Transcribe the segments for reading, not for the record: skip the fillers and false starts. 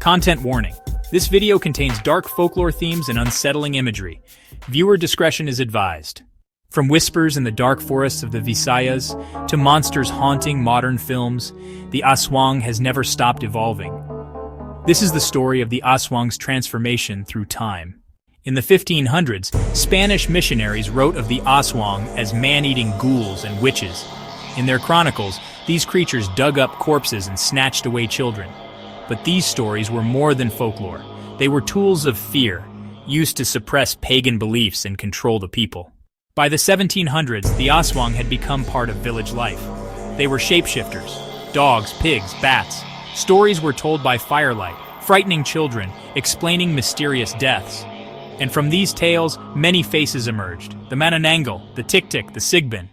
Content warning. This video contains dark folklore themes and unsettling imagery. Viewer discretion is advised. From whispers in the dark forests of the Visayas to monsters haunting modern films, the Aswang has never stopped evolving. This is the story of the Aswang's transformation through time. In the 1500s, Spanish missionaries wrote of the Aswang as man-eating ghouls and witches. In their chronicles, these creatures dug up corpses and snatched away children. But these stories were more than folklore. They were tools of fear, used to suppress pagan beliefs and control the people. By the 1700s, the Aswang had become part of village life. They were shapeshifters. Dogs, pigs, bats. Stories were told by firelight, frightening children, explaining mysterious deaths. And from these tales, many faces emerged. The manananggal, the tik-tik, the sigbin,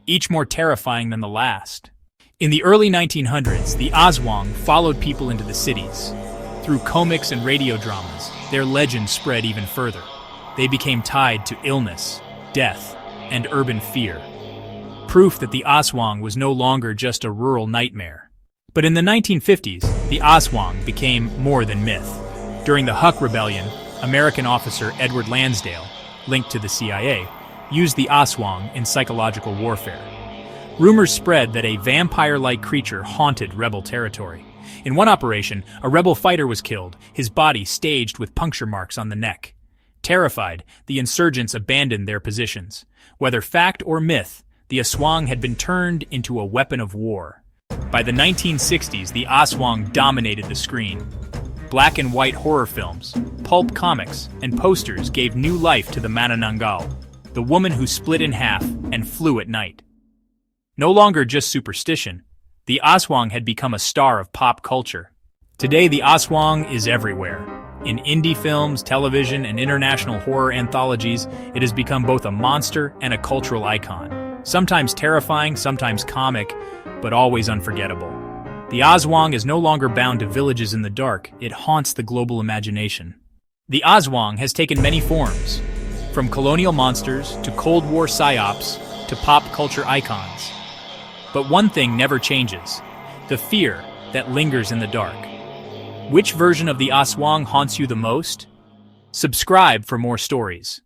each more terrifying than the last. In the early 1900s, the Aswang followed people into the cities. Through comics and radio dramas, their legend spread even further. They became tied to illness, death, and urban fear. Proof that the Aswang was no longer just a rural nightmare. But in the 1950s, the Aswang became more than myth. During the Huck Rebellion, American officer Edward Lansdale, linked to the CIA, used the Aswang in psychological warfare. Rumors spread that a vampire-like creature haunted rebel territory. In one operation, a rebel fighter was killed, his body staged with puncture marks on the neck. Terrified, the insurgents abandoned their positions. Whether fact or myth, the Aswang had been turned into a weapon of war. By the 1960s, the Aswang dominated the screen. Black and white horror films, pulp comics, and posters gave new life to the manananggal, the woman who split in half and flew at night. No longer just superstition, the Aswang had become a star of pop culture. Today, the Aswang is everywhere. In indie films, television, and international horror anthologies, it has become both a monster and a cultural icon. Sometimes terrifying, sometimes comic, but always unforgettable. The Aswang is no longer bound to villages in the dark, it haunts the global imagination. The Aswang has taken many forms, from colonial monsters to Cold War psy-ops to pop culture icons. But one thing never changes, the fear that lingers in the dark. Which version of the Aswang haunts you the most? Subscribe for more stories.